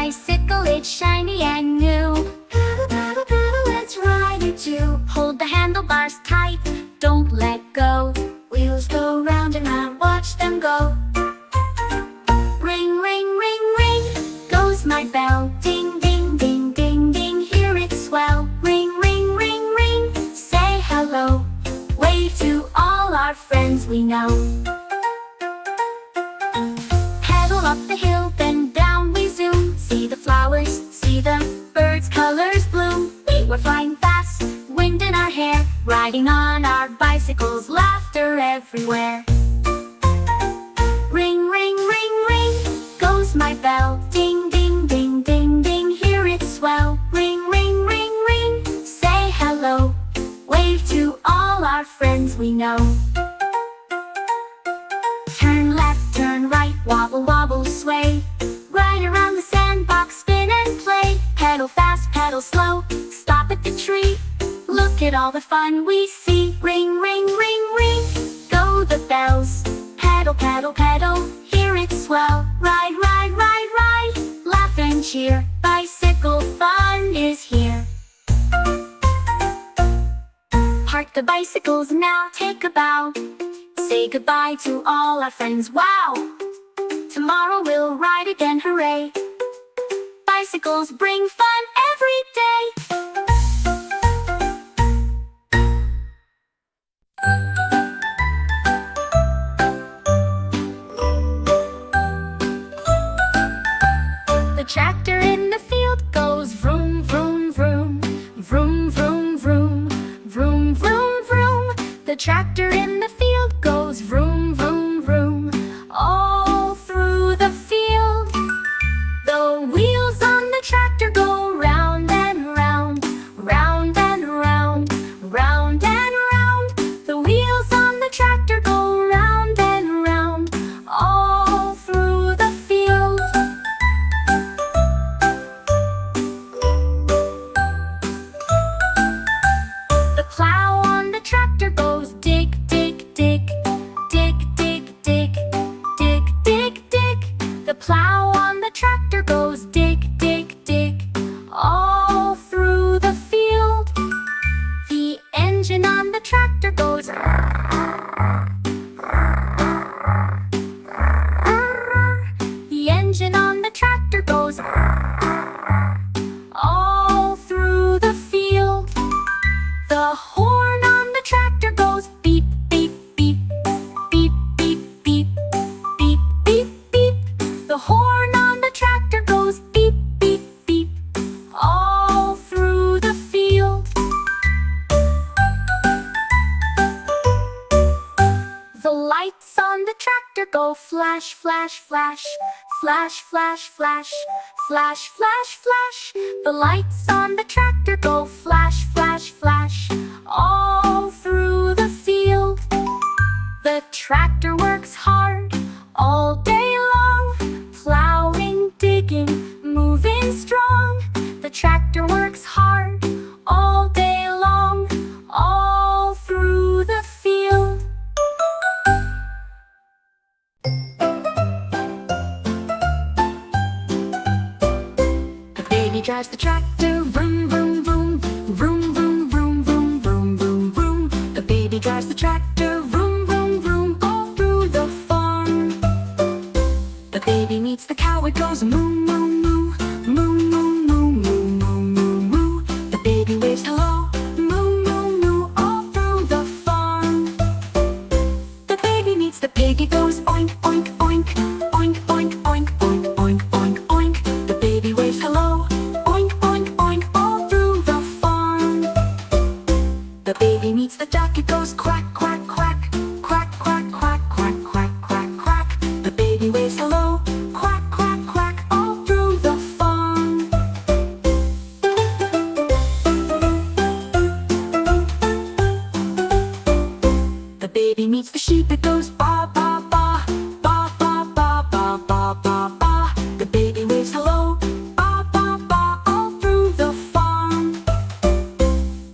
bicycle, it's shiny and new. Pedal, pedal, pedal, let's ride it too. Hold the handlebars tight, don't let go. Wheels go round and round, watch them go. Ring, ring, ring, ring, goes my bell. Ding, ding, ding, ding, ding, hear it swell. Ring, ring, ring, ring, say hello. Wave to all our friends we know. Pedal up the hill, then down we zoom. See the flowers, see the birds, colors bloom. We were flying fast, wind in our hair, riding on our bicycles, laughter everywhere. Ring, ring, ring, ring, goes my bell. Ding, ding, ding, ding, ding, hear it swell. Ring, ring, ring, ring, say hello. Wave to all our friends we know. Turn left, turn right, wobble, wobble, sway. Ride around the sandbox, spin and play. Pedal fast, pedal slow, stop at the tree. Look at all the fun we see. Ring, ring, ring, ring, go the bells. Pedal, pedal, pedal, hear it swell. Ride, ride, ride, ride, laugh and cheer. Bicycle fun is here. Park the bicycles now, take a bow. Say goodbye to all our friends, wow! Tomorrow we'll ride again, hooray! Bicycles bring fun every day. The tractor in the field goes vroom, vroom, vroom. Vroom, vroom, vroom. Vroom, vroom, vroom. The tractor in the field goes vroom, vroom, vroom. All through the field. The wheels on the tractor go round and round. Round and round. Round and round. The wheels on the tractor go round and round. All through the field. The plow on the tractor goes dig, dig, dig. Dig, dig, dig. Dig, dig, dig. The plow on the tractor goes dig, dig, dig. All through the field. The engine on the tractor goes The engine on the tractor goes all through the field. The horn on the tractor goes beep, beep, beep. Beep, beep, beep. Beep, beep, beep. The horn on the tractor goes beep, beep, beep. All through the field. The lights on the tractor go flash, flash, flash. Flash, flash, flash. Flash, flash, flash. The lights on the tractor go flash, flash, flash. All through the field. The tractor works hard all day long. Plowing, digging, moving strong. The tractor works hard all day long. All through the field. The baby drives the tractor, vroom, vroom, vroom. Vroom, vroom, vroom, vroom, vroom, vroom, vroom. The baby drives the tractor, vroom, vroom, vroom, all through the farm. The baby meets the cow, it goes moo, moo, moo. Moo, moo, moo, moo, moo, moo, moo. The baby waves hello, moo, moo, moo, all through the farm. The baby meets the pig, it goes oink, oink, oink. Oink, oink, oink, oink, oink, oink, oink. The baby waves hello, oink, oink, oink, all through the farm. The baby meets the duck, it goes quack, quack, quack. Quack, quack, quack, quack, quack, quack, quack. The baby waves hello, quack, quack, quack, all through the farm. The baby meets the sheep, it goes ba, ba, ba. Ba, ba, ba, ba, ba, ba, ba. The baby waves hello, ba, ba, ba, all through the farm.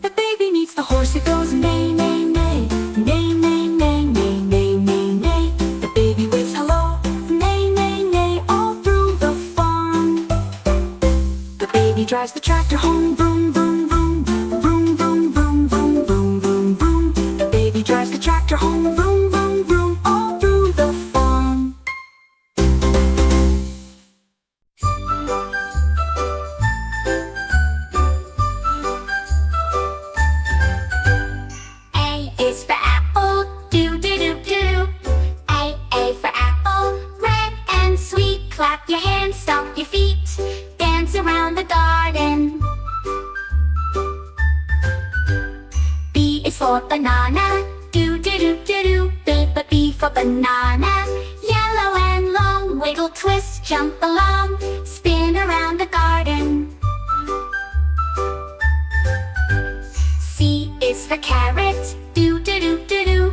The baby meets the horse, it goes neigh, neigh, neigh. Neigh, neigh, neigh, neigh, neigh, neigh, neigh. The baby waves hello, neigh, neigh, neigh, all through the farm. banana. Do do do do do. B for banana. Yellow and long, wiggle, twist, jump along, spin around the garden. C is for carrot. Do do do do do.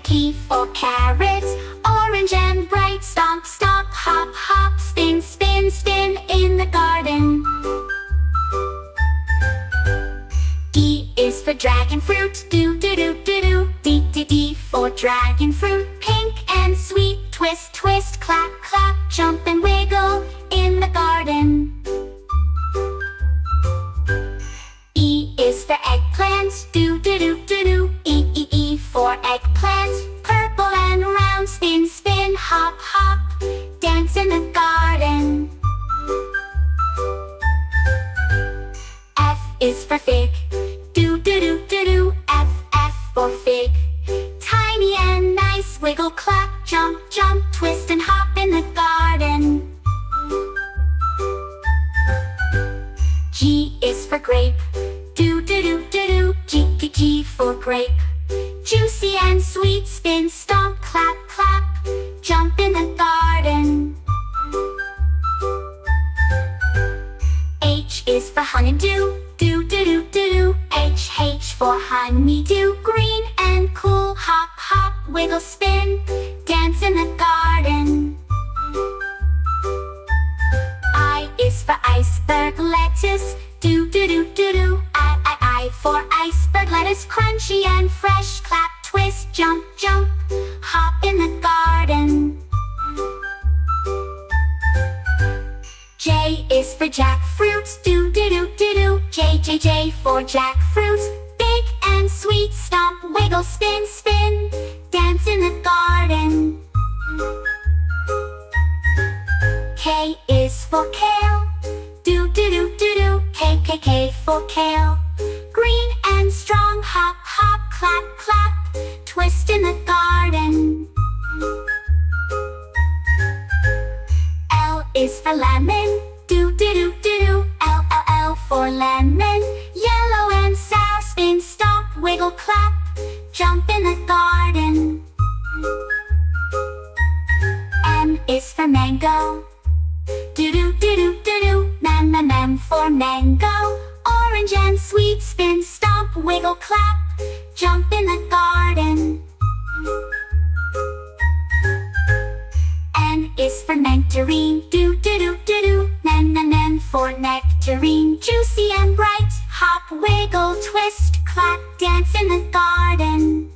Key for carrot. Orange and bright, stomp, stomp, hop, hop, spin, spin, spin in the garden. D is for dragon fruit. Do do do do do. D for dragon fruit. Pink and sweet, twist, twist, clap, clap, jump and wiggle in the garden. E is for eggplant. Do do do do do. E for eggplant. Purple and round, spin, spin, hop, hop, dance in the garden. F is for fig. Do do do do do. F for fig. Tiny and nice, wiggle, clap, jump, jump, twist and hop in the garden. G is for grape. Do do do do do. G for grape. Juicy and sweet, spin, stomp, clap, clap, jump in the garden. H is for honeydew. Do do do do do. H for honeydew. Green and cool, hop, hop, wiggle, spin, dance in the garden. I is for iceberg lettuce. Do do do do do. I for iceberg lettuce. Crunchy and fresh, clap, twist, jump, jump, hop in the garden. J is for jackfruit. Do do do do do. J for jackfruit. Big and sweet, stomp, wiggle, spin, spin, dance in the garden. K is for kale. Do do do do do. K for kale. Green and strong, hop, hop, clap, clap, twist in the garden. L is for lemon. Do do do do do. L for lemon. Yellow and sour, spin, stomp, wiggle, clap, jump in the garden. M is for mango. Do do do do do do. M for mango. Orange and sweet, spin, stomp, wiggle, clap, jump in the garden. N is for nectarine. Do do do do do. N for nectarine. Juicy and bright, hop, wiggle, twist, clap, dance in the garden.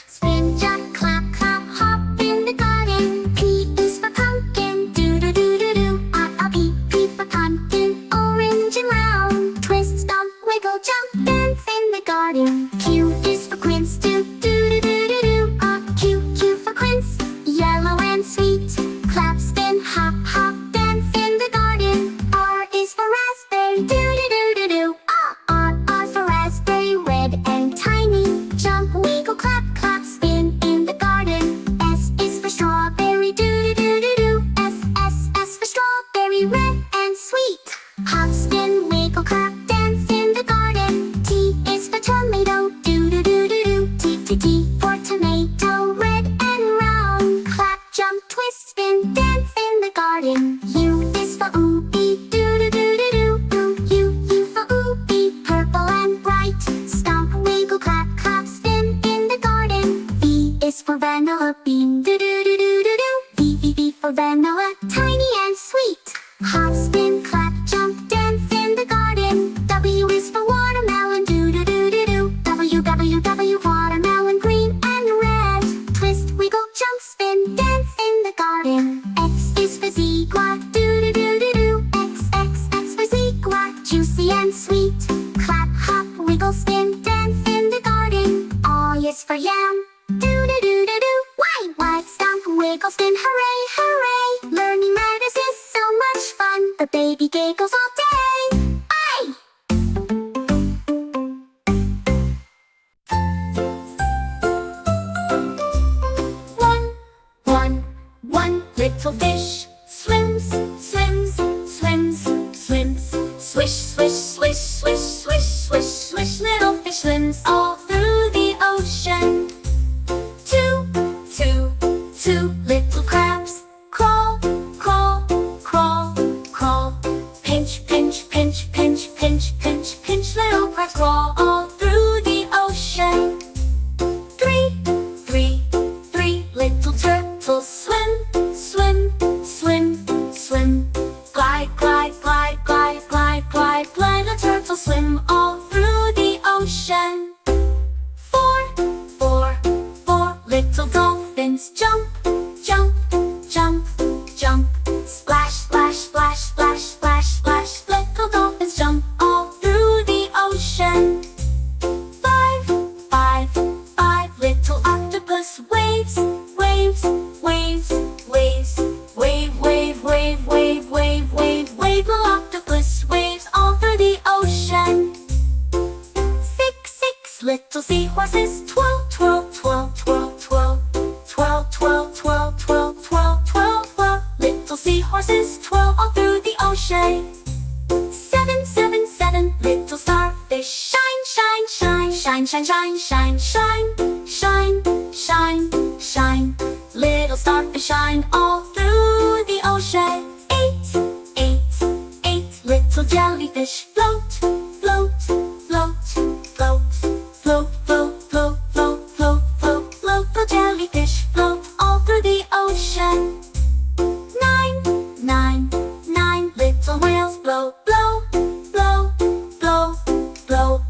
Spin, jump, clap, clap, hop in the garden. P is for pumpkin. Do do do do do. P for pumpkin. Orange and round. Twist, stomp, wiggle, jump, dance in the garden. Q is for quince. Do do do do do do. Q for quince. Yellow and sweet. Clap, spin, hop, hop, dance in the garden. R is for raspberry. Do do do do do. R for raspberry. Red and tiny. Jump, wiggle, clap, clap, spin in the garden. S is for strawberry. Do do do do do. S for strawberry. Red and sweet. Hop, spin, wiggle, clap, dance in the garden. T is for tomato. Do do do do do. T for tomato. Red and round. Clap, jump, twist, spin, dance in the garden. U is for ubi. Do do do do do. U for ubi. Purple and bright. Stomp, wiggle, clap, clap, spin in the garden. V is for vanilla bean. Do do do do do do. V for vanilla. Tiny and sweet. Hop, spin, clap, jump, dance in the garden. W is for watermelon. Do do do do do. W watermelon. Green and red. Twist, wiggle, jump, spin, dance in the garden. X is for zebra. Do do do do do. X for zebra. Juicy and sweet. Clap, hop, wiggle, spin, dance in the garden. Y is for yam. Do do do do do. Y stomp, wiggle, spin, hooray, hooray. Learning matters is so much fun. The baby giggles all day. I. Little fish swims, swims, swims, swims. Swish, swish, swish, swish, swish, swish, swish. Little fish swims all through the ocean. Two, two, two little crabs crawl, crawl, crawl, crawl. Pinch, pinch, pinch, pinch, pinch, pinch, pinch. Little crabs crawl all through the ocean. Three, three, three little turtles swim, swim, swim, swim. Glide, glide, glide, glide, glide, glide, glide. The turtles swim all through the ocean. Four, four, four little dolphins jump, jump, jump, jump. Splash, splash, splash, splash, splash, splash. Little dolphins jump all through the ocean. Five, five, five little octopus waves, waves, waves, waves. Wave, wave, wave, wave, wave, wave, wave. Little octopus waves all through the ocean. Six, six little seahorses twirl, twirl, twirl, twirl, twirl. Twirl, twirl, twirl, twirl, twirl, twirl, twirl. Little seahorses twirl all through the ocean. Seven, seven, seven little starfish shine, shine, shine, shine, shine, shine, shine, shine, shine, shine, shine. Little starfish shine all through the ocean. Eight, eight, eight little jellyfish float, float, float, float, float, float, float, float, float, float, float. The jellyfish float all through the ocean. Nine, nine, nine little whales blow, blow, blow, blow, blow,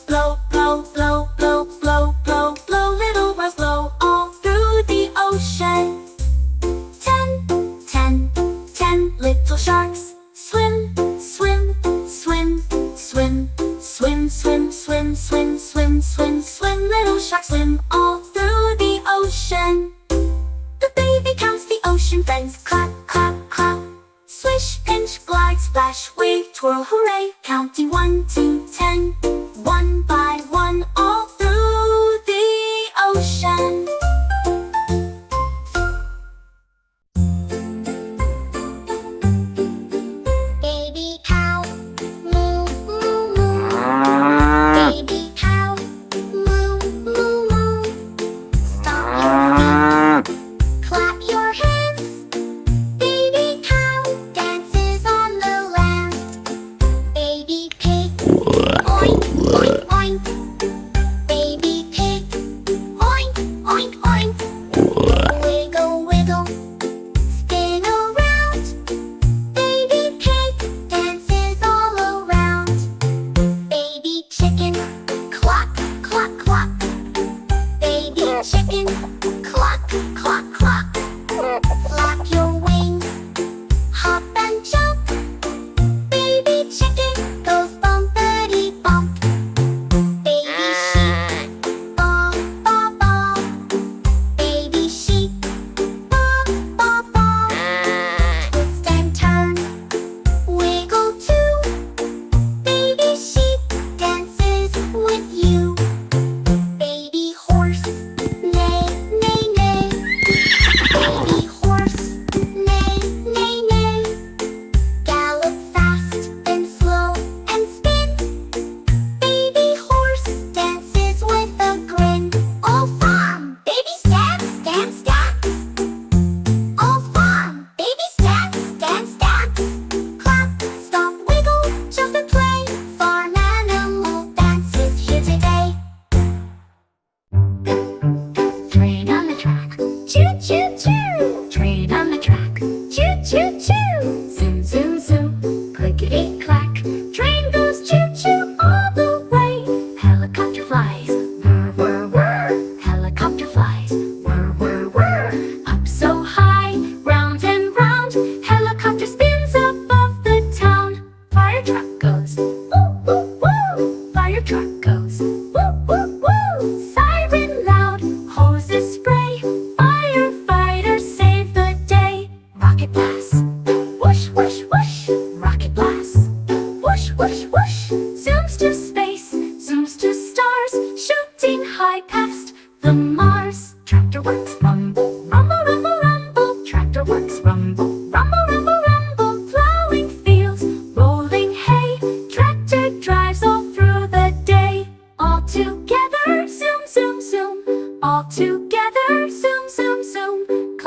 blow, blow, blow, blow, blow, blow, blow. Little whales blow all through the ocean. 10 little sharks swim, swim, swim, swim, swim, swim, swim, swim, swim, swim, swim. Little sharks swim all through the ocean. The baby counts the ocean friends, clap, clap, clap. Swish, pinch, glide, splash, wave, twirl, hooray. Counting 1 to 10, one by one, all through the ocean. Baby cow, moo, moo, moo. Baby cow, moo, moo, moo. Stomp your feet, clap your hands. Baby cow dances on the land. Baby pig, oink, oink, oink.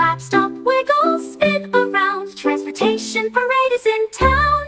clap, stop, wiggle, spin around. Transportation parade is in town.